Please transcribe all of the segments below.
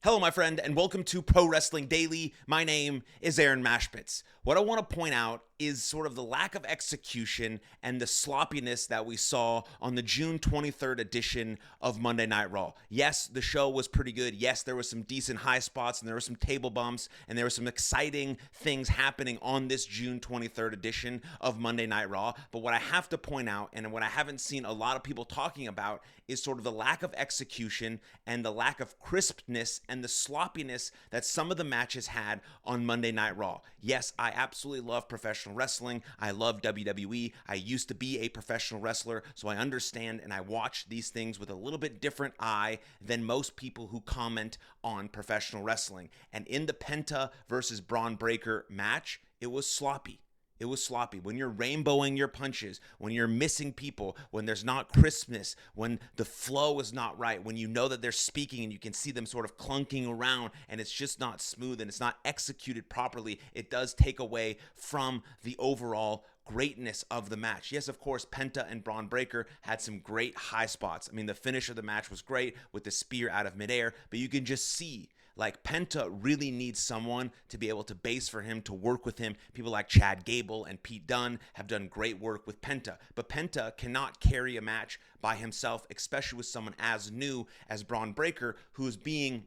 Hello, my friend, and welcome to Pro Wrestling Daily. My name is Aaron Machbitz. What I want to point out is sort of the lack of execution and the sloppiness that we saw on the June 23rd edition of Monday Night Raw. Yes, the show was pretty good. Yes, there was some decent high spots and there were some table bumps and there were some exciting things happening on this June 23rd edition of Monday Night Raw. But what I have to point out, and what I haven't seen a lot of people talking about, is sort of the lack of execution and the lack of crispness and the sloppiness that some of the matches had on Monday Night Raw. Yes, I absolutely love professional wrestling. I love WWE. I used to be a professional wrestler, so I understand and I watch these things with a little bit different eye than most people who comment on professional wrestling. And in the Penta versus Braun Breaker match, it was sloppy. It was sloppy. When you're rainbowing your punches, when you're missing people, when there's not crispness, when the flow is not right, when you know that they're speaking and you can see them sort of clunking around and it's just not smooth and it's not executed properly, it does take away from the overall greatness of the match. Yes, of course, Penta and Braun Breaker had some great high spots. I mean, the finish of the match was great with the spear out of midair, but you can just see like Penta really needs someone to be able to base for him, to work with him. People like Chad Gable and Pete Dunne have done great work with Penta. But Penta cannot carry a match by himself, especially with someone as new as Braun Breaker, who is being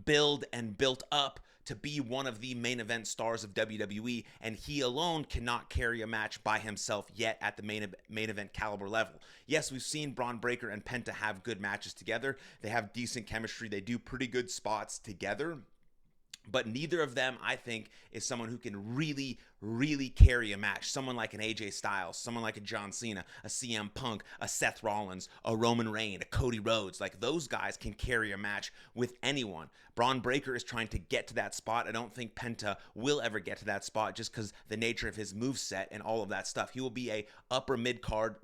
billed and built up to be one of the main event stars of WWE, and he alone cannot carry a match by himself yet at the main event caliber level. Yes, we've seen Braun Breaker and Penta have good matches together. They have decent chemistry. They do pretty good spots together. But neither of them, I think, is someone who can really carry a match. Someone like an AJ Styles, someone like a John Cena, a CM Punk, a Seth Rollins, a Roman Reigns, a Cody Rhodes. Like, those guys can carry a match with anyone. Braun Breaker is trying to get to that spot. I don't think Penta will ever get to that spot just because the nature of his moveset and all of that stuff. He will be a upper mid-card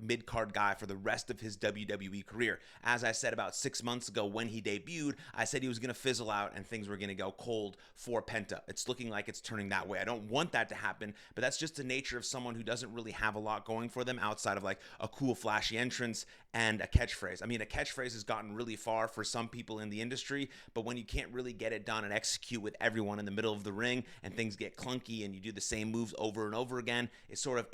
guy for the rest of his WWE career. As I said about 6 months ago when he debuted, I said he was going to fizzle out and things were going to go cold for Penta. It's looking like it's turning that way. I don't want that to happen, but that's just the nature of someone who doesn't really have a lot going for them outside of like a cool flashy entrance and a catchphrase. I mean, a catchphrase has gotten really far for some people in the industry, but when you can't really get it done and execute with everyone in the middle of the ring and things get clunky and you do the same moves over and over again, it sort of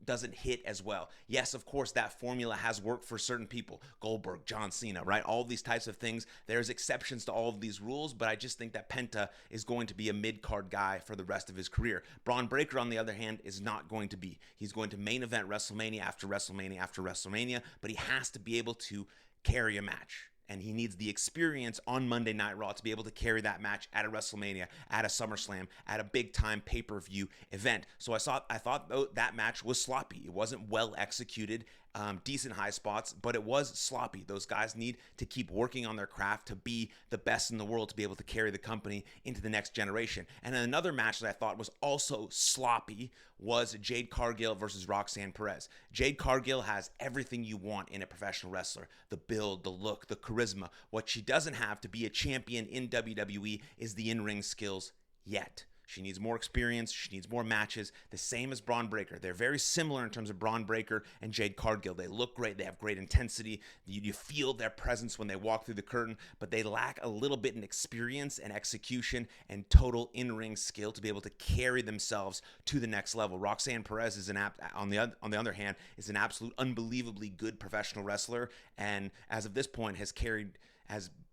doesn't hit as well. Yes, of course, that formula has worked for certain people. Goldberg, John Cena, right? All of these types of things. There's exceptions to all of these rules, but I just think that Penta is going to be a mid-card guy for the rest of his career. Braun Breaker, on the other hand, is not going to be. He's going to main event WrestleMania after WrestleMania after WrestleMania, but he has to be able to carry a match. And he needs the experience on Monday Night Raw to be able to carry that match at a WrestleMania, at a SummerSlam, at a big-time pay-per-view event. So I thought that match was sloppy. It wasn't well executed, decent high spots, but it was sloppy. Those guys need to keep working on their craft to be the best in the world, to be able to carry the company into the next generation. And another match that I thought was also sloppy was Jade Cargill versus Roxanne Perez. Jade Cargill has everything you want in a professional wrestler: the build, the look, the charisma. What she doesn't have to be a champion in WWE is the in-ring skills yet. She needs more experience. She needs more matches. The same as Braun Breaker. They're very similar in terms of Braun Breaker and Jade Cargill. They look great. They have great intensity. You feel their presence when they walk through the curtain, but they lack a little bit in experience and execution and total in-ring skill to be able to carry themselves to the next level. Roxanne Perez is on the other hand, is an absolute unbelievably good professional wrestler, and as of this point has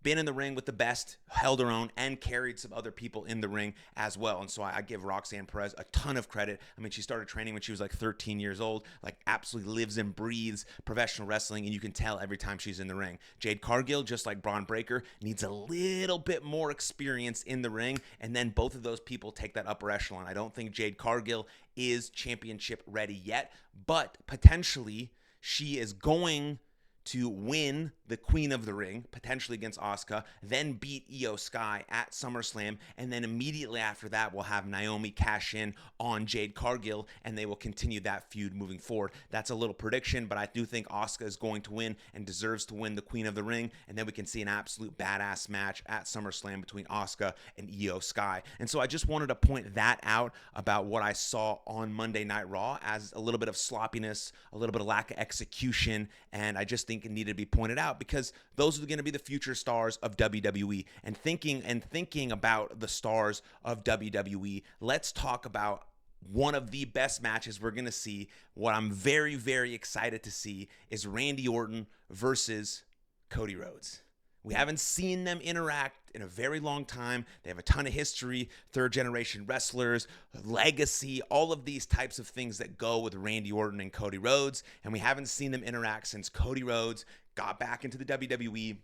been in the ring with the best, held her own, and carried some other people in the ring as well. And so I give Roxanne Perez a ton of credit. I mean, she started training when she was like 13 years old, like absolutely lives and breathes professional wrestling, and you can tell every time she's in the ring. Jade Cargill, just like Braun Breaker, needs a little bit more experience in the ring, and then both of those people take that upper echelon. I don't think Jade Cargill is championship ready yet, but potentially she is going to win the Queen of the Ring, potentially against Asuka, then beat Io Sky at SummerSlam, and then immediately after that, we'll have Naomi cash in on Jade Cargill, and they will continue that feud moving forward. That's a little prediction, but I do think Asuka is going to win and deserves to win the Queen of the Ring, and then we can see an absolute badass match at SummerSlam between Asuka and Io Sky. And so I just wanted to point that out about what I saw on Monday Night Raw as a little bit of sloppiness, a little bit of lack of execution, and I just think think it needed to be pointed out, because those are going to be the future stars of WWE. And thinking about the stars of WWE, let's talk about one of the best matches we're going to see. What I'm very, very excited to see is Randy Orton versus Cody Rhodes. We haven't seen them interact in a very long time. They have a ton of history, third-generation wrestlers, legacy, all of these types of things that go with Randy Orton and Cody Rhodes, and we haven't seen them interact since Cody Rhodes got back into the WWE,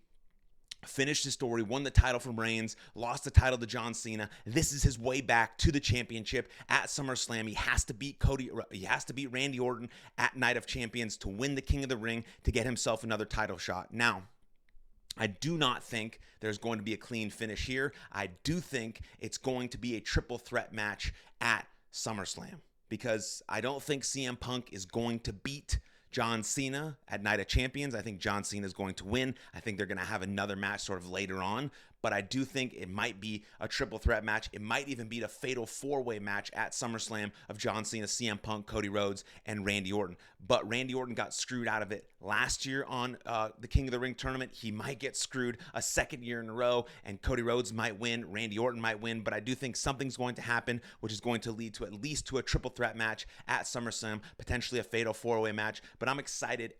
finished his story, won the title from Reigns, lost the title to John Cena. This is his way back to the championship at SummerSlam. He has to beat Randy Orton at Night of Champions to win the King of the Ring, to get himself another title shot. Now, I do not think there's going to be a clean finish here. I do think it's going to be a triple threat match at SummerSlam, because I don't think CM Punk is going to beat John Cena at Night of Champions. I think John Cena is going to win. I think they're going to have another match sort of later on, but I do think it might be a triple threat match. It might even be a fatal four-way match at SummerSlam of John Cena, CM Punk, Cody Rhodes, and Randy Orton. But Randy Orton got screwed out of it last year on the King of the Ring tournament. He might get screwed a second year in a row, and Cody Rhodes might win, Randy Orton might win, but I do think something's going to happen, which is going to lead to at least to a triple threat match at SummerSlam, potentially a fatal four-way match. But I'm excited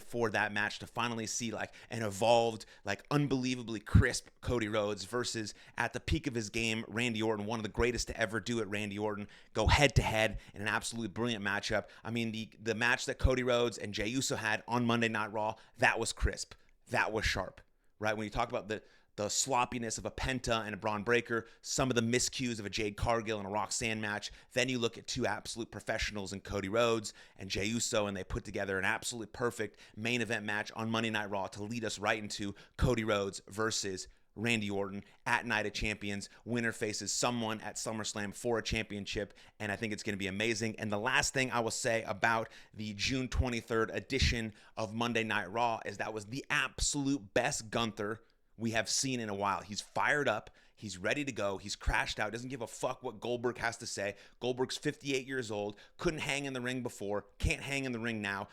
for that match, to finally see like an evolved, like unbelievably crisp Cody Rhodes versus, at the peak of his game, Randy Orton, one of the greatest to ever do it, Randy Orton, go head to head in an absolutely brilliant matchup. I mean, the match that Cody Rhodes and Jey Uso had on Monday Night Raw, that was crisp, that was sharp, right? When you talk about the sloppiness of a Penta and a Braun Breaker, some of the miscues of a Jade Cargill and a Roxanne match, then you look at two absolute professionals in Cody Rhodes and Jey Uso, and they put together an absolutely perfect main event match on Monday Night Raw to lead us right into Cody Rhodes versus Randy Orton at Night of Champions. Winner faces someone at SummerSlam for a championship, and I think it's going to be amazing. And the last thing I will say about the June 23rd edition of Monday Night Raw is that was the absolute best Gunther we have seen in a while. He's fired up. He's ready to go. He's crashed out. Doesn't give a fuck what Goldberg has to say. Goldberg's 58 years old. Couldn't hang in the ring before. Can't hang in the ring now.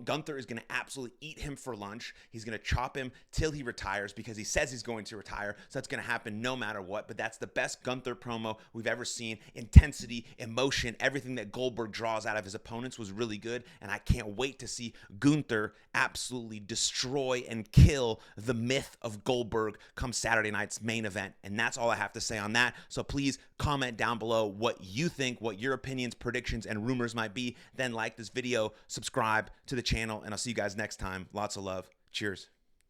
Gunther is going to absolutely eat him for lunch. He's going to chop him till he retires, because he says he's going to retire. So that's going to happen no matter what. But that's the best Gunther promo we've ever seen. Intensity, emotion, everything that Goldberg draws out of his opponents was really good. And I can't wait to see Gunther absolutely destroy and kill the myth of Goldberg come Saturday night's main event. And that's all I have to say on that. So please comment down below what you think, what your opinions, predictions, and rumors might be. Then like this video, subscribe to the channel, and I'll see you guys next time. Lots of love. Cheers.